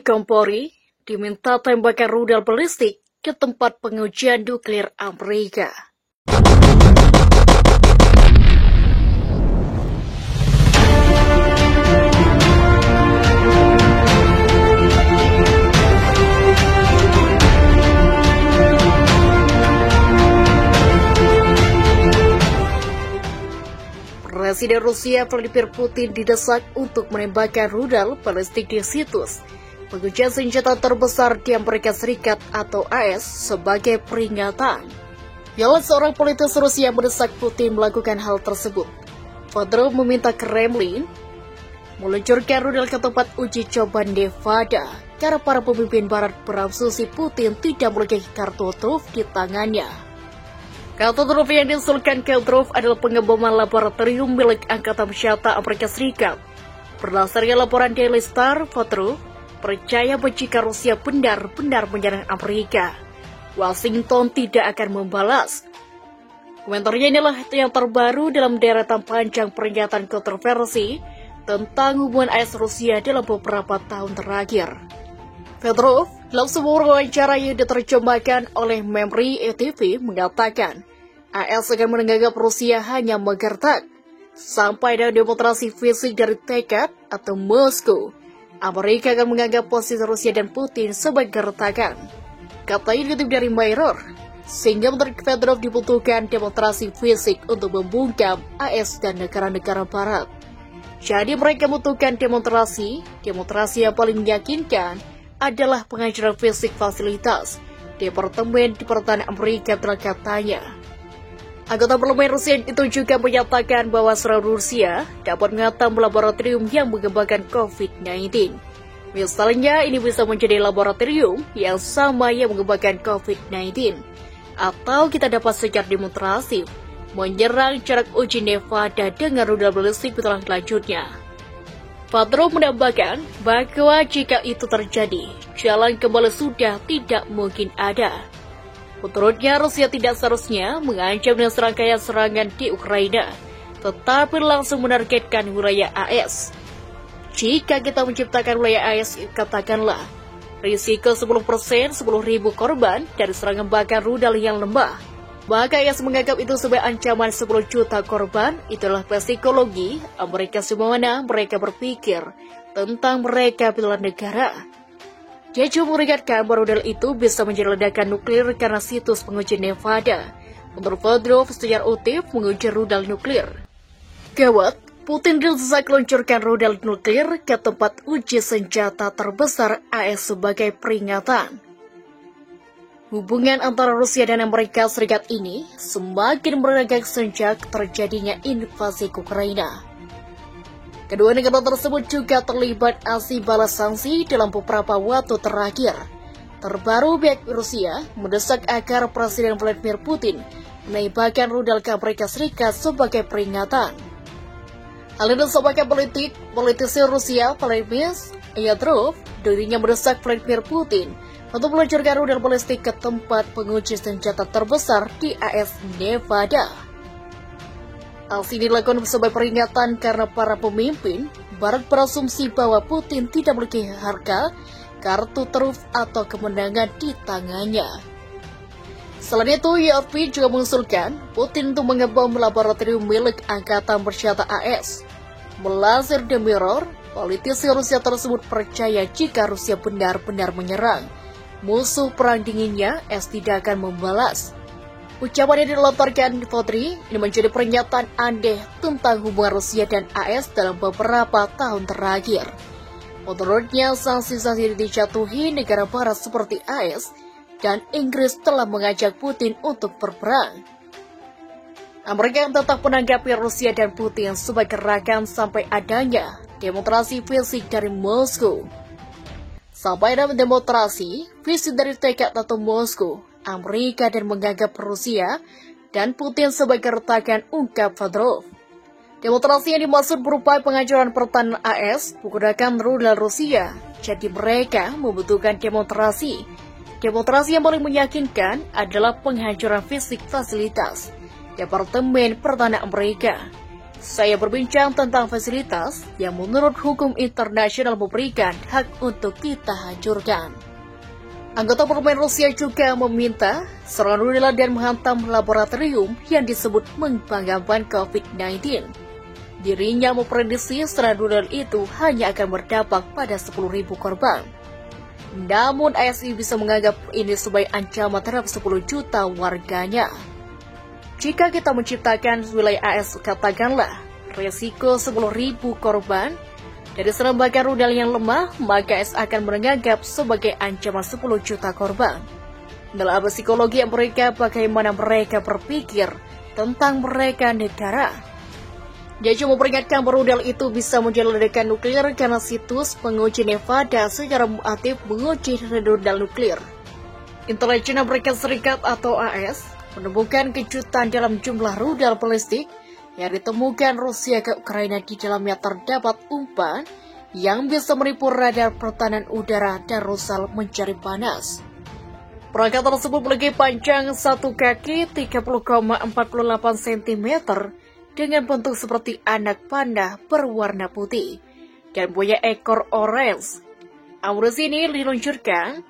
Kompori diminta tembakan rudal balistik ke tempat pengujian nuklir Amerika. Presiden Rusia Vladimir Putin didesak untuk menembakkan rudal balistik di situs pengujian senjata terbesar di Amerika Serikat atau AS sebagai peringatan. Yalah seorang politikus Rusia mendesak Putin melakukan hal tersebut. Fedorov meminta Kremlin meluncurkan rudal ke tempat uji coba Nevada karena para pemimpin Barat berasumsi Putin tidak memiliki kartu truf di tangannya. Kartu truf yang diusulkan Fedorov adalah pengeboman laboratorium milik Angkatan Senjata Amerika Serikat. Berdasarkan laporan Daily Star, Fedorov percaya jika Rusia benar-benar menyerang Amerika, Washington tidak akan membalas. Komentarnya inilah yang terbaru dalam deretan panjang pernyataan kontroversi tentang hubungan AS Rusia dalam beberapa tahun terakhir. Fedorov dalam sebuah wawancara yang diterjemahkan oleh Memri TV mengatakan AS akan menganggap Rusia hanya menggertak sampai ada demonstrasi fisik dari tekad atau Moskow. Amerika akan menganggap posisi Rusia dan Putin sebagai gertakan. Katanya dikutip dari Mirror, sehingga menurut Fedorov dibutuhkan demonstrasi fisik untuk membungkam AS dan negara-negara Barat. Jadi mereka membutuhkan demonstrasi yang paling meyakinkan adalah penghancuran fisik fasilitas Departemen Pertahanan Amerika telah katanya. Anggota parlemen Rusia itu juga menyatakan bahwa seluruh Rusia dapat menghantam laboratorium yang mengembangkan COVID-19. Misalnya ini bisa menjadi laboratorium yang sama yang mengembangkan COVID-19. Atau kita dapat secara demonstrasi menyerang jarak uji Nevada dengan rudal balistik berlanjutnya. Fedorov menambahkan bahwa jika itu terjadi, jalan kembali sudah tidak mungkin ada. Menurutnya, Rusia tidak seharusnya mengancam dengan serangkaian serangan di Ukraina, tetapi langsung menargetkan wilayah AS. Jika kita menciptakan wilayah AS, katakanlah, risiko 10%, 10.000 korban dari serangan bakar rudal yang lemah. Maka AS menganggap itu sebagai ancaman 10 juta korban. Itulah psikologi Amerika semana mereka berpikir tentang mereka bela negara. Dia juga mengingatkan bahwa rudal itu bisa menjadi ledakan nuklir karena situs penguji Nevada. Menurut Fedorov, secara utuh menguji rudal nuklir. Gawat, Putin didesak meluncurkan rudal nuklir ke tempat uji senjata terbesar AS sebagai peringatan. Hubungan antara Rusia dan Amerika Serikat ini semakin merenggang sejak terjadinya invasi ke Ukraina. Kedua negara tersebut juga terlibat aksi balas sanksi dalam beberapa waktu terakhir. Terbaru, pihak Rusia mendesak agar Presiden Vladimir Putin menembakkan rudal ke Amerika Serikat sebagai peringatan. Hal ini disebabkan politisi Rusia Vladimir Yadrov dirinya mendesak Vladimir Putin untuk meluncurkan rudal balistik ke tempat penguji senjata terbesar di AS Nevada. Aksi ini dilakukan sebagai peringatan karena para pemimpin Barat berasumsi bahwa Putin tidak memiliki harga, kartu truf atau kemenangan di tangannya. Selain itu, YRP juga mengusulkan Putin untuk mengebom laboratorium milik Angkatan Bersenjata AS. Melansir The Mirror, politisi Rusia tersebut percaya jika Rusia benar-benar menyerang, musuh perang dinginnya AS tidak akan membalas. Ucapan yang dilontarkan Fodri ini menjadi pernyataan aneh tentang hubungan Rusia dan AS dalam beberapa tahun terakhir. Menurutnya, sanksi-sanksi dijatuhi negara barat seperti AS dan Inggris telah mengajak Putin untuk berperang. Amerika yang tetap menanggapi Rusia dan Putin sebagai gerakan sampai adanya demonstrasi fisik dari Moskow. Sampai dalam demonstrasi fisik dari tekad atau Moskow, Amerika dan menganggap Rusia dan Putin sebagai retakan, ungkap Fedorov. Demonstrasi yang dimaksud berupa penghancuran pertahanan AS menggunakan rudal Rusia, jadi mereka membutuhkan demonstrasi. Demonstrasi yang paling meyakinkan adalah penghancuran fisik fasilitas Departemen Pertahanan Amerika. saya berbincang tentang fasilitas yang menurut hukum internasional memberikan hak untuk kita hancurkan. Anggota parlemen Rusia juga meminta serangan rudal dan menghantam laboratorium yang disebut mengembangkan COVID-19. Dirinya memprediksi serangan rudal itu hanya akan berdampak pada 10.000 korban. Namun ASI bisa menganggap ini sebagai ancaman terhadap 10 juta warganya. Jika kita menciptakan wilayah AS, katakanlah resiko 10.000 korban dari serangan rudal yang lemah, maka AS akan menganggap sebagai ancaman 10 juta korban. Dalam psikologi mereka, bagaimana mereka berpikir tentang mereka negara. Dia cuma memperingatkan rudal itu bisa menjadi ledakan nuklir karena situs penguji Nevada secara aktif menguji rudal nuklir. Intelijen Amerika Serikat atau AS menemukan kejutan dalam jumlah rudal balistik yang ditemukan Rusia ke Ukraina. Di dalamnya terdapat umpan yang bisa menipu radar pertahanan udara dan rusak mencari panas. Perangkat tersebut memiliki panjang 1 kaki 30,48 cm dengan bentuk seperti anak panda berwarna putih dan punya ekor orange. Amunisi ini diluncurkan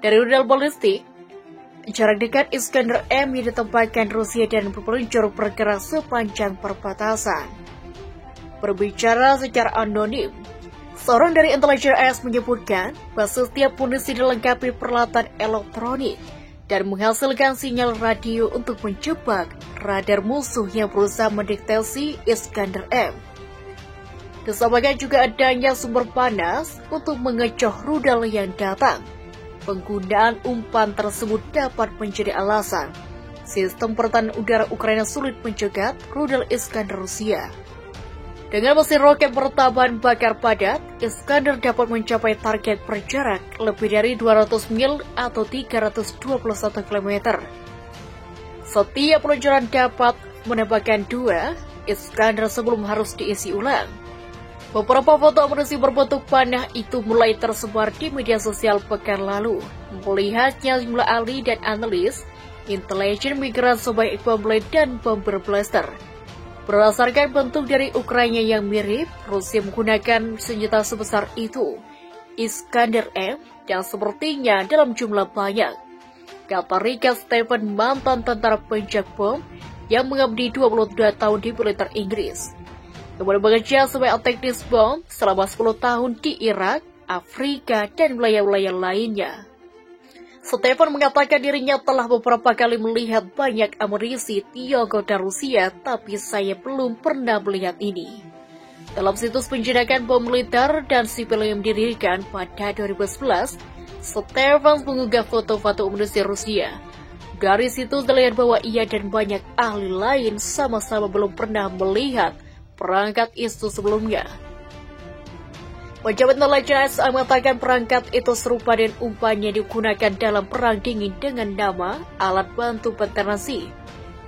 dari rudal balistik jarak dekat Iskander M yang ditempatkan Rusia dan peluncur bergerak sepanjang perbatasan. Berbicara secara anonim, seorang dari intelijen AS menyebutkan bahwa setiap munisi dilengkapi peralatan elektronik dan menghasilkan sinyal radio untuk menjebak radar musuh yang berusaha mendeteksi Iskander M. Disamakan juga adanya sumber panas untuk mengecoh rudal yang datang. Penggunaan umpan tersebut dapat menjadi alasan sistem pertahanan udara Ukraina sulit mencegat rudal Iskander Rusia. Dengan mesin roket bertahan bakar padat, Iskander dapat mencapai target berjarak lebih dari 200 mil atau 321 km. Setiap peluncuran dapat menembakkan 2 Iskander sebelum harus diisi ulang. Beberapa foto amunisi berbentuk panah itu mulai tersebar di media sosial pekan lalu. Melihatnya jumlah ahli dan analis intelijen migran sebagai bom lead dan bom blaster. Berdasarkan bentuk dari Ukraina yang mirip, Rusia menggunakan senjata sebesar itu, Iskander M, dan sepertinya dalam jumlah banyak. Kata Richard Stephen, mantan tentara penjak bom yang mengabdi 22 tahun di militer Inggris. Kemudian bekerja sebagai teknis bom selama 10 tahun di Irak, Afrika, dan wilayah-wilayah lainnya. Stephen mengatakan dirinya telah beberapa kali melihat banyak amunisi Tiongkok dan Rusia, tapi saya belum pernah melihat ini. Dalam situs penjinakan bom militer dan sipil yang didirikan pada 2011, Stephen mengunggah foto-foto amunisi Rusia. Dari situs terlihat bahwa ia dan banyak ahli lain sama-sama belum pernah melihat perangkat itu sebelumnya. Pejabat intelijen AS mengatakan perangkat itu serupa dengan umpan yang digunakan dalam perang dingin dengan nama alat bantu pendeteksi.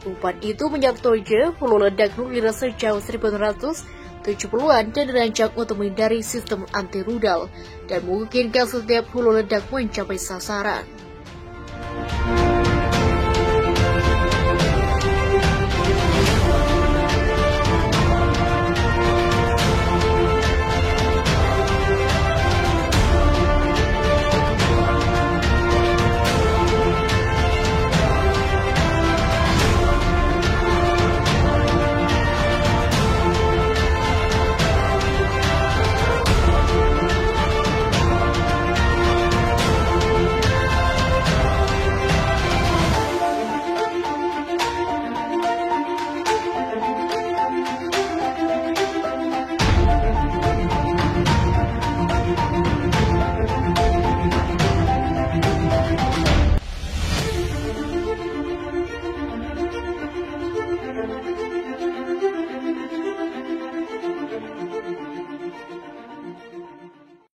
Umpan itu menyertai hulu ledak nuklir sejauh 1970-an dan dirancang untuk menghindari sistem anti rudal dan memungkinkan setiap hulu ledak mencapai sasaran.